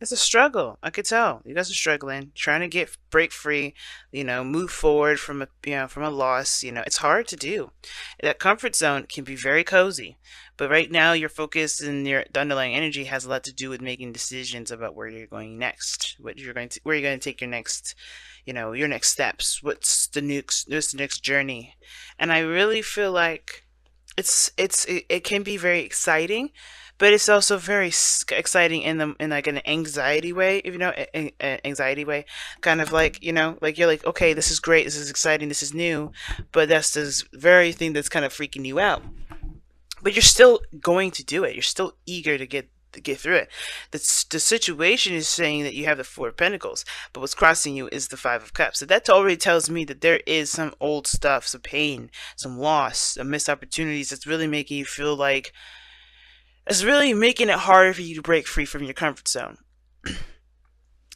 It's a struggle. I could tell you guys are struggling, trying to break free, move forward from a loss. It's hard to do. That comfort zone can be very cozy, but right now your focus and the underlying energy has a lot to do with making decisions about where you're going next, where you're going to take your next, your next steps. What's the next journey? And I really feel like it can be very exciting, but it's also very exciting in like an anxiety way, if you know, anxiety way, kind of like, like you're like, okay, this is great, this is exciting, this is new, but that's this very thing that's kind of freaking you out. But you're still going to do it. You're still eager to get through it. The situation is saying that you have the Four of Pentacles, but what's crossing you is the Five of Cups. So that already tells me that there is some old stuff, some pain, some loss, some missed opportunities that's really making you feel like it's really making it harder for you to break free from your comfort zone.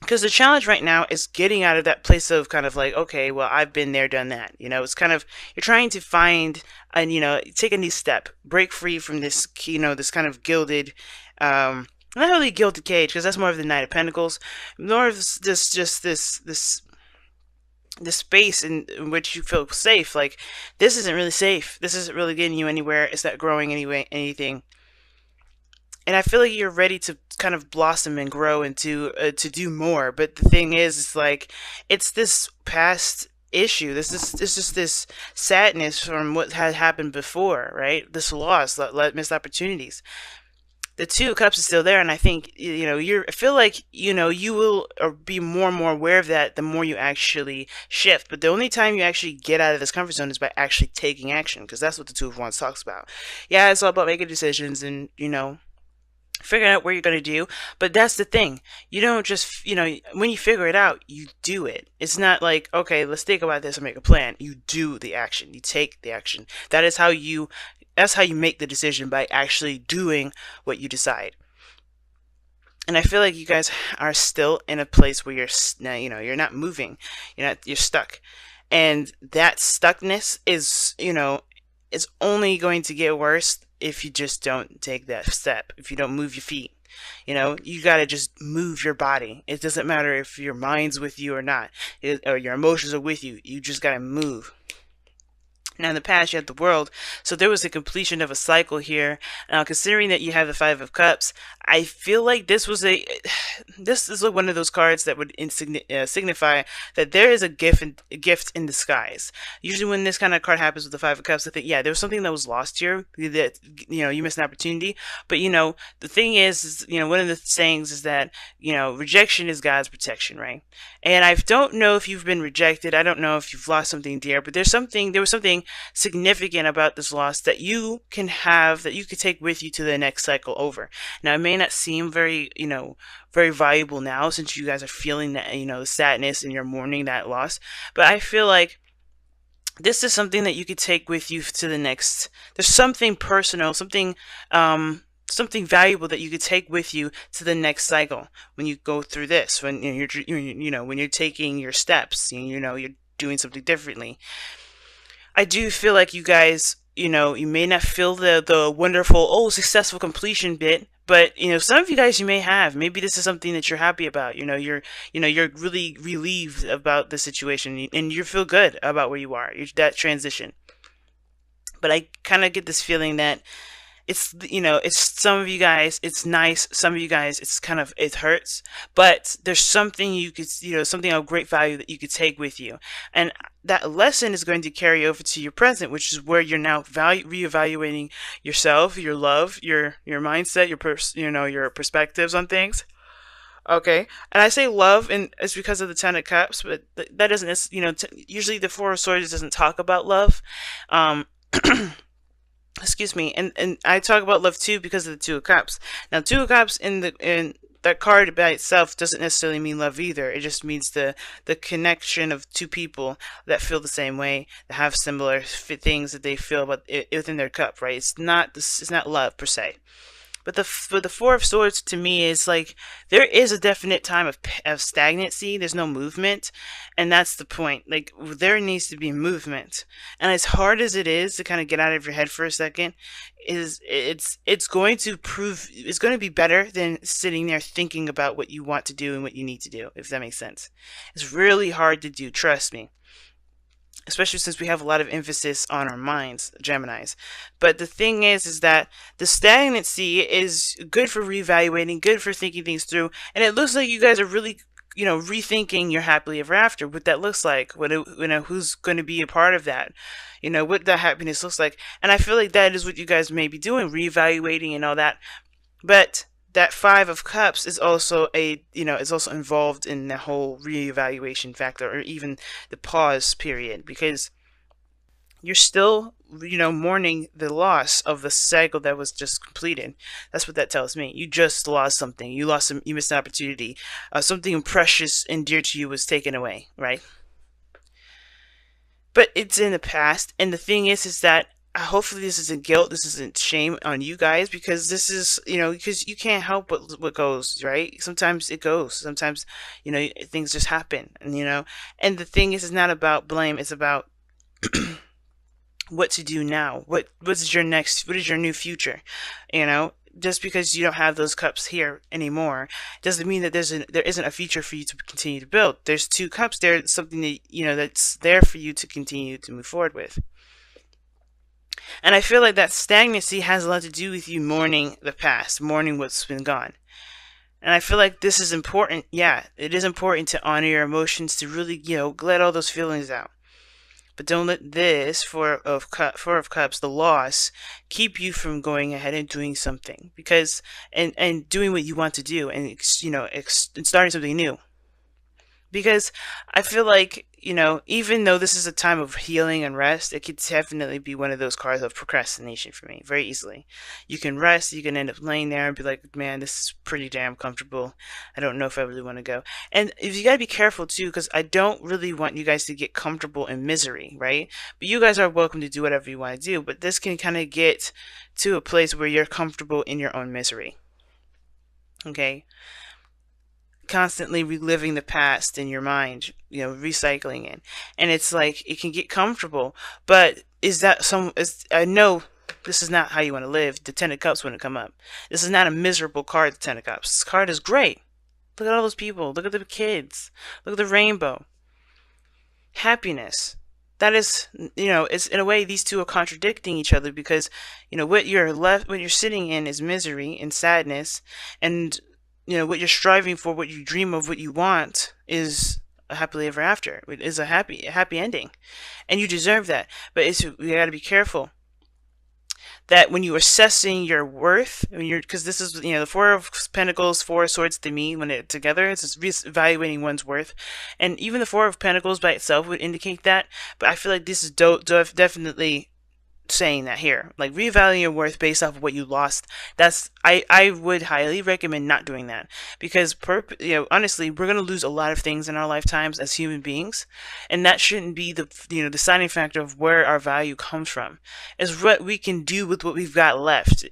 Because the challenge right now is getting out of that place of kind of like, okay, well, I've been there, done that. It's kind of, you're trying to find and, take a new step, break free from this, this kind of gilded, not really gilded cage, because that's more of the Knight of Pentacles, more of this space in which you feel safe. Like, this isn't really safe. This isn't really getting you anywhere. It's not growing anything. And I feel like you're ready to kind of blossom and grow and to do more. But the thing is, it's like it's this past issue. This is this sadness from what had happened before, right? This loss, missed opportunities. The Two of Cups is still there, and I think I feel like you will be more and more aware of that the more you actually shift. But the only time you actually get out of this comfort zone is by actually taking action, because that's what the Two of Wands talks about. Yeah, it's all about making decisions and figuring out what you're going to do. But that's the thing. You don't just, when you figure it out, you do it. It's not like, okay, let's think about this and make a plan. You do the action. You take the action. That's how you make the decision, by actually doing what you decide. And I feel like you guys are still in a place where you're not moving. You're stuck. And that stuckness is only going to get worse if you just don't take that step, if you don't move your feet. You got to just move your body. It doesn't matter if your mind's with you or not, or your emotions are with you. You just got to move. Now, in the past, you had the World, so there was a completion of a cycle here. Now, considering that you have the Five of Cups, I feel like this is like one of those cards that would signify that there is a gift in disguise. Usually, when this kind of card happens with the Five of Cups, I think, yeah, there was something that was lost here, that you missed an opportunity. But the thing is one of the sayings is that rejection is God's protection, right? And I don't know if you've been rejected. I don't know if you've lost something dear, but there was something significant about this loss that you can have, that you could take with you to the next cycle over. Now, it may not seem very, very valuable now, since you guys are feeling that, the sadness and you're mourning that loss. But I feel like this is something that you could take with you to the next. There's something personal, something valuable that you could take with you to the next cycle when you go through this, when when you're taking your steps, you're doing something differently. I do feel like you guys, you may not feel the wonderful, successful completion bit, but some of you guys, you may have. Maybe this is something that you're happy about. You're really relieved about the situation, and you feel good about where you are. That transition. But I kind of get this feeling that it's some of you guys, it's nice, some of you guys, it hurts, but there's something you could, something of great value that you could take with you, and that lesson is going to carry over to your present, which is where you're now reevaluating yourself, your love, your mindset, your perspectives on things. Okay, and I say love, and it's because of the Ten of Cups, but that doesn't, usually the Four of Swords doesn't talk about love. Excuse me, and I talk about love too because of the Two of Cups. Now, Two of Cups in that card by itself doesn't necessarily mean love either. It just means the connection of two people that feel the same way, that have similar things that they feel about within their cup, right? It's not love per se. But the Four of Swords to me is like there is a definite time of stagnancy. There's no movement, and that's the point. Like there needs to be movement. And as hard as it is to kind of get out of your head for a second, it's going to prove it's going to be better than sitting there thinking about what you want to do and what you need to do. If that makes sense, it's really hard to do. Trust me, especially since we have a lot of emphasis on our minds, Geminis. But the thing is that the stagnancy is good for reevaluating, good for thinking things through, and it looks like you guys are really, rethinking your happily ever after, what that looks like, who's going to be a part of that, what that happiness looks like. And I feel like that is what you guys may be doing, reevaluating and all that. But that Five of Cups is also is also involved in the whole reevaluation factor, or even the pause period, because you're still, mourning the loss of the cycle that was just completed. That's what that tells me. You just lost something. You missed an opportunity. Something precious and dear to you was taken away, right? But it's in the past, and the thing is that hopefully this isn't guilt, this isn't shame on you guys, because this is, because you can't help what goes, right? Sometimes it goes, sometimes, things just happen, and the thing is, it's not about blame, it's about what to do now. What is your new future? Just because you don't have those cups here anymore doesn't mean that there isn't a future for you to continue to build. There's two cups there, something that that's there for you to continue to move forward with. And I feel like that stagnancy has a lot to do with you mourning the past, mourning what's been gone. And I feel like this is important. Yeah, it is important to honor your emotions, to really, let all those feelings out. But don't let this Four of Cups, the loss, keep you from going ahead and doing something, because and doing what you want to do, and and starting something new. Because I feel like, even though this is a time of healing and rest, it could definitely be one of those cards of procrastination for me, very easily. You can rest, you can end up laying there and be like, man, this is pretty damn comfortable. I don't know if I really want to go. And if you gotta be careful too, because I don't really want you guys to get comfortable in misery, right? But you guys are welcome to do whatever you want to do, but this can kind of get to a place where you're comfortable in your own misery. Okay? Constantly reliving the past in your mind, recycling it, and it's like it can get comfortable. But I know this is not how you want to live. The Ten of Cups wouldn't come up. This is not a miserable card. The Ten of Cups. This card is great. Look at all those people. Look at the kids. Look at the rainbow. Happiness. That is, it's in a way these two are contradicting each other, because what you're sitting in is misery and sadness, and what you're striving for, what you dream of, what you want is a happily ever after. It is a happy ending, and you deserve that. But you got to be careful that when you're assessing your worth, because this is, the Four of Pentacles, Four of Swords to me, when they're together, it's just evaluating one's worth, and even the Four of Pentacles by itself would indicate that. But I feel like this is definitely saying that here, like reevaluating your worth based off of what you lost. I would highly recommend not doing that, because honestly, we're going to lose a lot of things in our lifetimes as human beings, and that shouldn't be the deciding factor of where our value comes from. Is what we can do with what we've got left.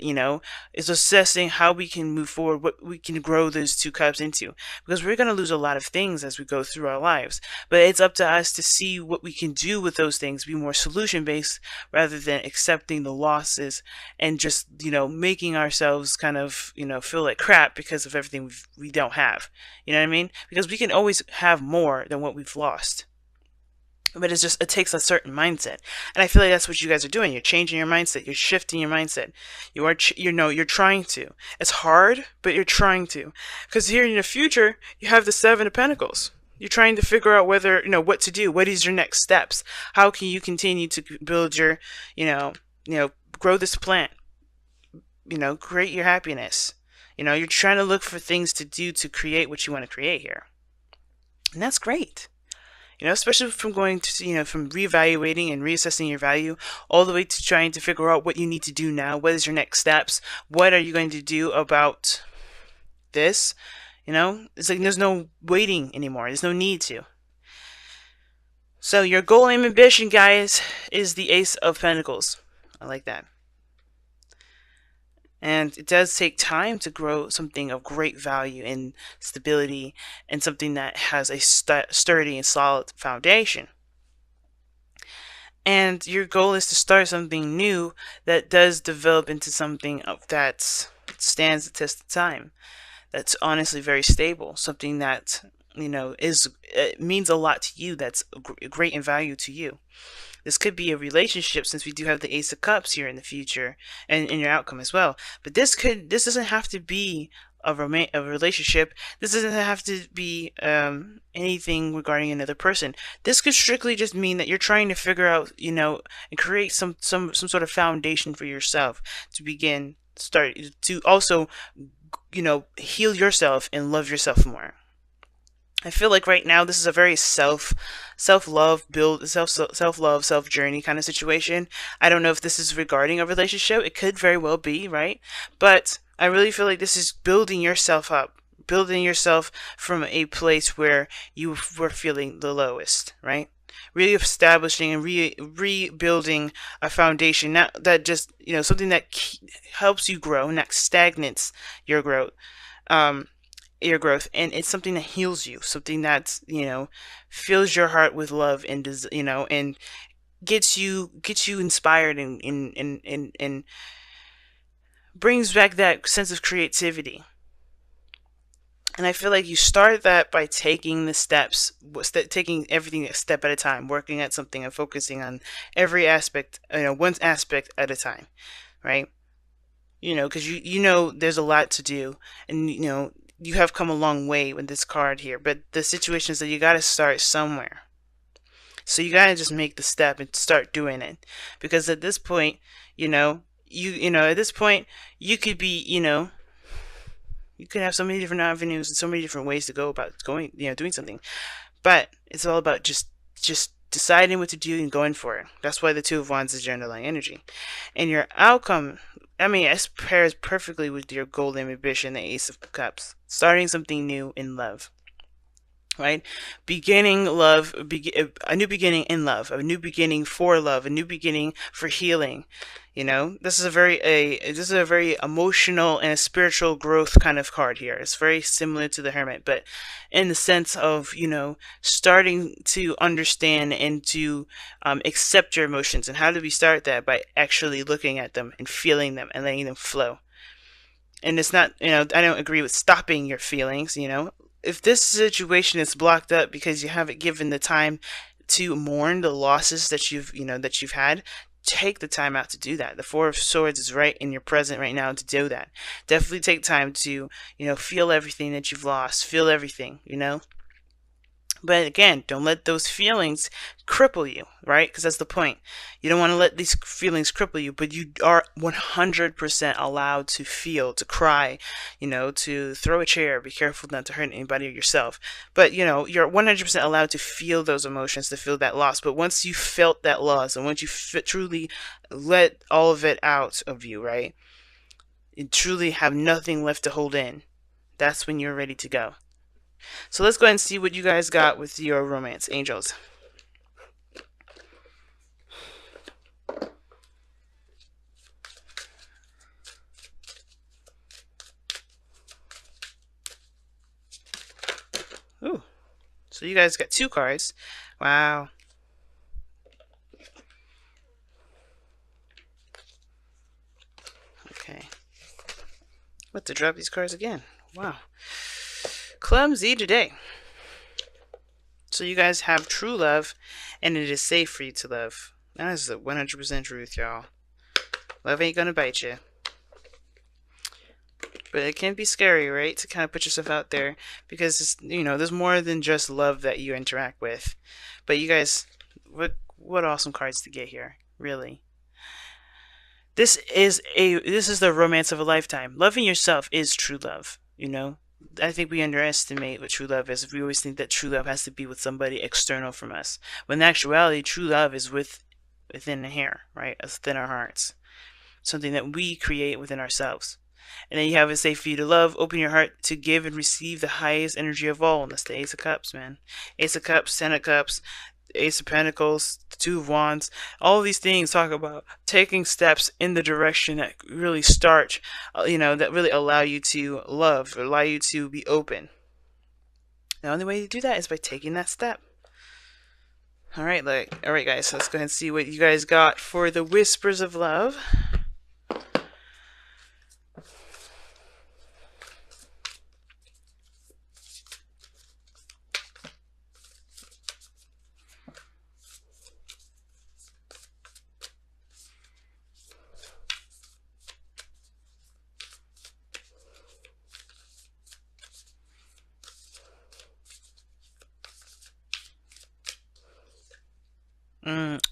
Is assessing how we can move forward, what we can grow those two cups into, because we're going to lose a lot of things as we go through our lives, but it's up to us to see what we can do with those things, be more solution based rather than accepting the losses and just making ourselves kind of feel like crap because of everything we don't have. You know what I mean? Because we can always have more than what we've lost, but it takes a certain mindset, and I feel like that's what you guys are doing. You're changing your mindset, you're shifting your mindset. You're trying to. It's hard, but you're trying to, because here in the future you have the Seven of Pentacles. You're trying to figure out whether, what to do. What is your next steps? How can you continue to build your, grow this plant? Create your happiness. You're trying to look for things to do to create what you want to create here. And that's great. Especially from going to, from reevaluating and reassessing your value, all the way to trying to figure out what you need to do now. What is your next steps? What are you going to do about this? It's like there's no waiting anymore. There's no need to. So your goal and ambition, guys, is the Ace of Pentacles. I like that. And it does take time to grow something of great value and stability, and something that has a sturdy and solid foundation. And your goal is to start something new that does develop into something that stands the test of time, that's honestly very stable, something that is means a lot to you, that's great in value to you. This could be a relationship, since we do have the Ace of Cups here in the future and in your outcome as well. But this doesn't have to be a relationship. This doesn't have to be anything regarding another person. This could strictly just mean that you're trying to figure out, and create some sort of foundation for yourself to begin start to also, heal yourself and love yourself more. I feel like right now this is a very self love build self love self journey kind of situation. I don't know if this is regarding a relationship. It could very well be, right? But I really feel like this is building yourself up, building yourself from a place where you were feeling the lowest, right? Reestablishing and rebuilding a foundation, not that just something that helps you grow, not stagnates your growth. Your growth, and it's something that heals you, something that's fills your heart with love, and does and gets you inspired, and brings back that sense of creativity. And I feel like you start that by taking the steps, taking everything a step at a time, working at something and focusing on every aspect, one aspect at a time, right? Because there's a lot to do, and you have come a long way with this card here, but the situation is that you got to start somewhere. So you got to just make the step and start doing it, because at this point, at this point you could be, you could have so many different avenues and so many different ways to go about doing something, but it's all about just deciding what to do and going for it. That's why the Two of Wands is your underlying energy, and your outcome, it pairs perfectly with your golden ambition, the Ace of Cups. Starting something new in love, right? Beginning love, a new beginning in love, a new beginning for love, a new beginning for healing. This is a very emotional and a spiritual growth kind of card here. It's very similar to the Hermit, but in the sense of starting to understand and to accept your emotions. And how do we start that? By actually looking at them and feeling them and letting them flow. And it's not, I don't agree with stopping your feelings. If this situation is blocked up because you haven't given the time to mourn the losses that you've had, take the time out to do that. The Four of Swords is right in your present right now to do that. Definitely take time to, feel everything that you've lost. Feel everything, But again, don't let those feelings cripple you, right? Because that's the point. You don't want to let these feelings cripple you, but you are 100% allowed to feel, to cry, to throw a chair. Be careful not to hurt anybody or yourself. But, you're 100% allowed to feel those emotions, to feel that loss. But once you felt that loss, and once you truly let all of it out of you, right? You truly have nothing left to hold in. That's when you're ready to go. So let's go ahead and see what you guys got with your romance angels. Ooh. So you guys got 2 cards. Wow. Okay. What, to drop these cards again? Wow. Clumsy today. So you guys have true love, and it is safe for you to love. That is the 100% truth, y'all. Love ain't gonna bite you. But it can be scary, right? To kind of put yourself out there, because there's more than just love that you interact with. But you guys, what awesome cards to get here, really. This is the romance of a lifetime. Loving yourself is true love, I think we underestimate what true love is. We always think that true love has to be with somebody external from us, when in actuality, true love is within here, right? Within our hearts. Something that we create within ourselves. And then you have it safe for you to love. Open your heart to give and receive the highest energy of all. And that's the Ace of Cups, man. Ace of Cups, Ten of Cups. Ace of Pentacles, the Two of Wands, all of these things talk about taking steps in the direction that really start, that really allow you to love, allow you to be open. The only way to do that is by taking that step. All right, guys, so let's go ahead and see what you guys got for the Whispers of Love.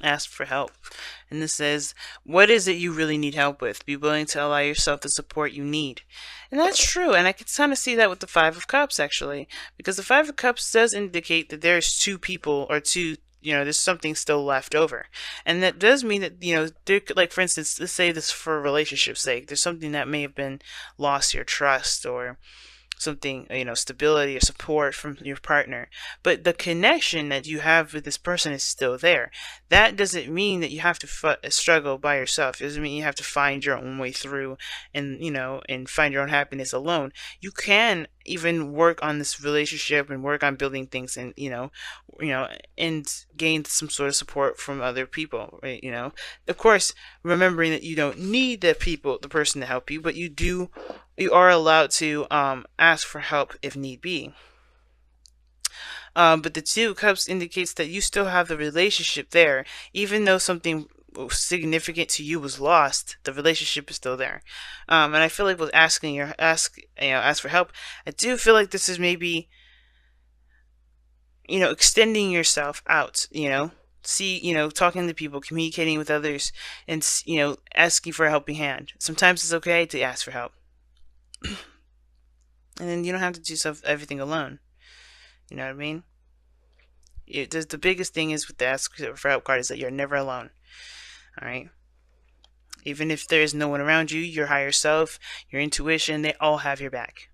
Ask for help. And this says, what is it you really need help with? Be willing to allow yourself the support you need. And that's true. And I can kind of see that with the Five of Cups, actually. Because the Five of Cups does indicate that there's two people, or two, there's something still left over. And that does mean that, there could, like, for instance, let's say this for a relationship's sake. There's something that may have been lost, your trust, or something, stability or support from your partner, but the connection that you have with this person is still there. That doesn't mean that you have to struggle by yourself. It doesn't mean you have to find your own way through and and find your own happiness alone. You can even work on this relationship and work on building things, and and gain some sort of support from other people, right? Of course, remembering that you don't need the person to help you, but you are allowed to ask for help if need be. But the Two of Cups indicates that you still have the relationship there, even though something significant to you was lost. The relationship is still there, and I feel like with ask for help, I do feel like this is maybe extending yourself out. Talking to people, communicating with others, and asking for a helping hand. Sometimes it's okay to ask for help. And then you don't have to do everything alone. You know what I mean? The biggest thing is with the ask for help card is that you're never alone. Alright? Even if there is no one around you, your higher self, your intuition, they all have your back.